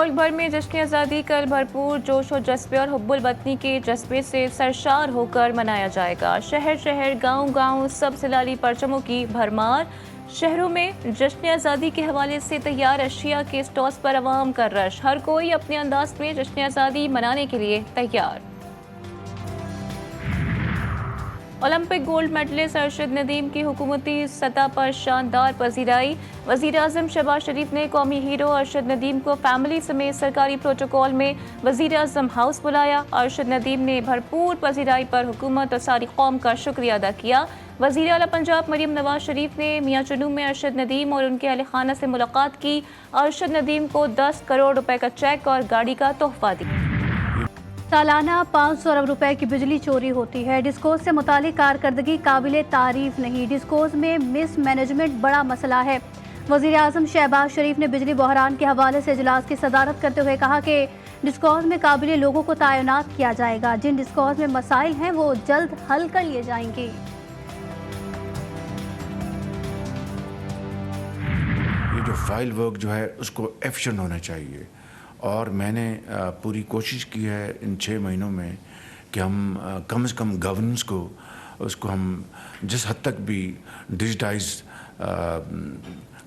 मुल्क भर में जश्न आज़ादी कल भरपूर जोश और जज्बे और हुब्बुल वतनी के जज्बे से सरशार होकर मनाया जाएगा। शहर शहर गांव गांव सब सिलाली परचमों की भरमार। शहरों में जश्न आज़ादी के हवाले से तैयार अशिया के स्टॉल्स पर अवाम का रश। हर कोई अपने अंदाज में जश्न आज़ादी मनाने के लिए तैयार। Olympic gold medalist Arshad Nadeem की हुकूमती सतह पर शानदार पजीराई। वज़ीर आज़म शहबाज शरीफ ने कौमी हीरो अरशद नदीम को फैमिली समेत सरकारी प्रोटोकॉल में वज़ीर आज़म हाउस बुलाया। अरशद नदीम ने भरपूर पजीराई पर हुकूमत और सारी कौम का शुक्रिया अदा किया। वज़ीर आला पंजाब मरीम नवाज शरीफ ने मियाँ चुनू में अरशद नदीम और उनके अहल खाना से मुलाकात की। अरशद नदीम को 10 करोड़ रुपए का चेक और गाड़ी का तोहफा दिया। सालाना 500 अरब रुपए की बिजली चोरी होती है। डिस्कोज से मुतालिक कारकर्दगी काबिले तारीफ नहीं। डिस्कोज में मिस मैनेजमेंट बड़ा मसला है। वज़ीर आज़म शहबाज शरीफ ने बिजली बहरान के हवाले से इजलास की सदारत करते हुए कहा कि डिस्कोज में काबिले लोगों को तैनात किया जाएगा। जिन डिस्कोज में मसाइल हैं वो जल्द हल कर लिए जाएंगे। ये जो फाइल वर्क जो है उसको एफिशिएंट होना चाहिए और मैंने पूरी कोशिश की है इन 6 महीनों में कि हम कम से कम गवर्नेंस को उसको हम जिस हद तक भी डिजिटाइज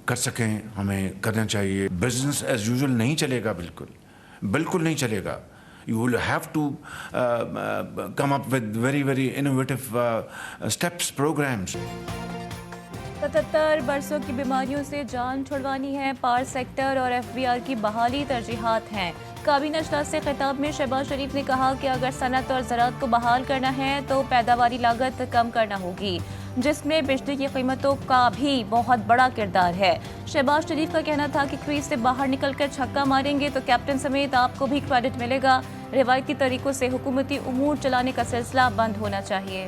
कर सकें हमें करना चाहिए। बिजनेस एज यूजुअल नहीं चलेगा, बिल्कुल नहीं चलेगा। You will have to come up with very innovative steps programmes. 77 बरसों की बीमारियों से जान छुड़वानी है। पावर सेक्टर और FBR की बहाली तरजीहात हैं। काबीना इजलास से खिताब में शहबाज शरीफ ने कहा कि अगर सनत और ज़राअत को बहाल करना है तो पैदावारी लागत कम करना होगी, जिसमें बिजली की कीमतों का भी बहुत बड़ा किरदार है। शहबाज शरीफ का कहना था कि क्रीज से बाहर निकलकर छक्का मारेंगे तो कैप्टन समेत आपको भी क्रेडिट मिलेगा। रिवायती तरीकों से हुकूमती उमूर चलाने का सिलसिला बंद होना चाहिए।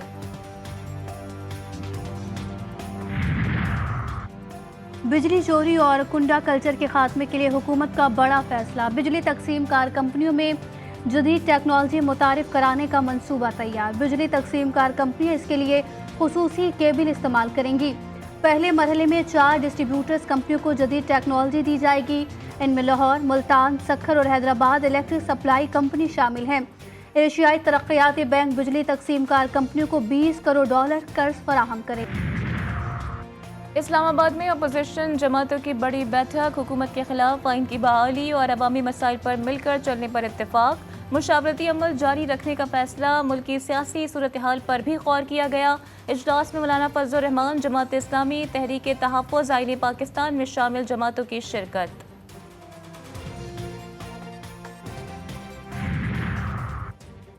बिजली चोरी और कुंडा कल्चर के खात्मे के लिए हुकूमत का बड़ा फैसला। बिजली तकसीम कार कंपनियों में जदीद टेक्नोलॉजी मुतारिफ कराने का मंसूबा तैयार। बिजली तकसीम कार कंपनियां इसके लिए खुसूसी केबिल इस्तेमाल करेंगी। पहले मरहले में 4 डिस्ट्रीब्यूटर्स कंपनियों को जदीद टेक्नोलॉजी दी जाएगी। इनमें लाहौर, मुल्तान, सक्खर और हैदराबाद इलेक्ट्रिक सप्लाई कंपनी शामिल हैं। एशियाई तरक्याती बैंक बिजली तकसीम कार कंपनियों को $20 करोड़ कर्ज फराहम करेगी। इस्लामाबाद में अपोजिशन जमातों की बड़ी बैठक। हुकूमत के खिलाफ आइन की बहाली और अवामी मसाइल पर मिलकर चलने पर इत्तेफाक। मुशावरती अमल जारी रखने का फैसला। मुल्क की सियासी सूरत हाल पर भी गौर किया गया। इजलास में मौलाना फजल रहमान, जमात इस्लामी, तहरीक तहफ़्फ़ुज़ आईन पाकिस्तान में शामिल जमातों की शिरकत।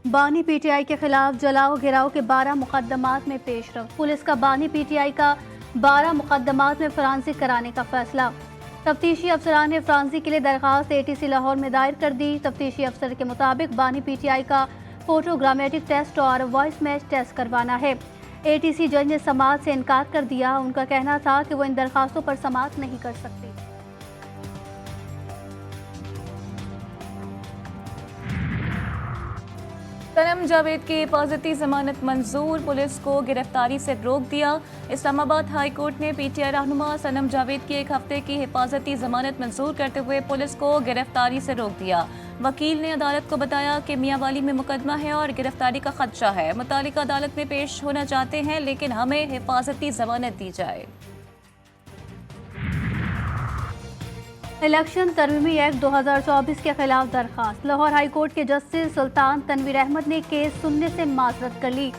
बानी PTI के खिलाफ जलाओ घिराव के 12 मुकदमात में पेशरफ। पुलिस का बानी PTI का 12 मुकदमात में फरांसिक कराने का फैसला। तफ्तीशी अफसरान ने फरांसी के लिए दरख्वास्त ATC लाहौर में दायर कर दी। तफ्तीशी अफसर के मुताबिक बानी PTI का फोटोग्रामेटिक टेस्ट और वॉइस मैच टेस्ट करवाना है। ATC जज ने समाअत से इनकार कर दिया। उनका कहना था कि वो इन दरख्वास्तों पर समाअत नहीं कर सकते। सनम जावेद की हिफाजती जमानत मंजूर। पुलिस को गिरफ्तारी से रोक दिया। इस्लामाबाद हाई कोर्ट ने PTI रहनुमा सनम जावेद की 1 हफ्ते की हिफाजती जमानत मंजूर करते हुए पुलिस को गिरफ्तारी से रोक दिया। वकील ने अदालत को बताया कि मियांवाली में मुकदमा है और गिरफ्तारी का खदशा है। मुतालिका अदालत में पेश होना चाहते हैं लेकिन हमें हिफाजती जमानत दी जाए। इलेक्शन तरमीमी एक्ट 2024 के खिलाफ दरखास्त। लाहौर हाई कोर्ट के जस्टिस सुल्तान तनवीर अहमद ने केस सुनने से माजरत कर ली।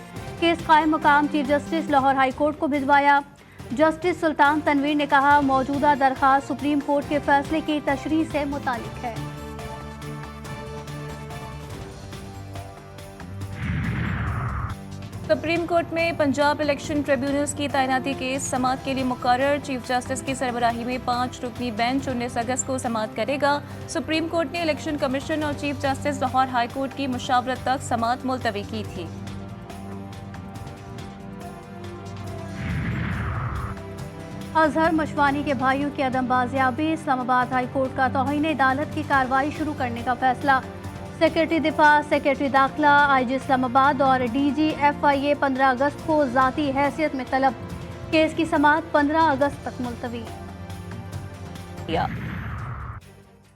केस कायम मकाम chief justice Lahore high court को भिजवाया। जस्टिस सुल्तान तनवीर ने कहा मौजूदा दरखास्त सुप्रीम कोर्ट के फैसले की तशरीह से मुतालिक है। सुप्रीम कोर्ट में पंजाब इलेक्शन ट्रिब्यूनल्स की तैनाती केस समाअत के लिए मुकर्रर। चीफ जस्टिस की सरबराही में 5 रुकनी बेंच 19 अगस्त को समाअत करेगा। सुप्रीम कोर्ट ने इलेक्शन कमीशन और chief justice Lahore high court की मुशावरत तक समाअत मुलतवी की थी। अजहर मशवानी के भाइयों की अदम बाजियाबी। इस्लामाबाद हाई कोर्ट का तौहीन अदालत की कार्रवाई शुरू करने का फैसला। सेक्रेटरी दिफा, सेक्रेटरी दाखिला, IG इस्लामाबाद और DG FIA 15 अगस्त को ज़ाती हैसियत में तलब। केस की समाअत 15 अगस्त तक मुलतवी।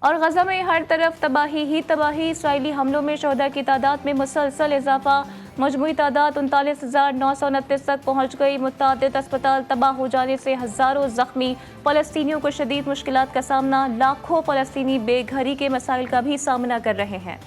और गजा में हर तरफ तबाही ही तबाही। इसराइली हमलों में शहदा की तादाद में मुसलसल इजाफा, मजमूई तादाद 39,929 तक पहुँच गई। मुतअद्दिद अस्पताल तबाह हो जाने से हज़ारों जख्मी। फ़लस्तीनियों को शदीद मुश्किलात का सामना, लाखों फ़लस्तीनी बेघरी के मसाइल का भी सामना कर रहे हैं।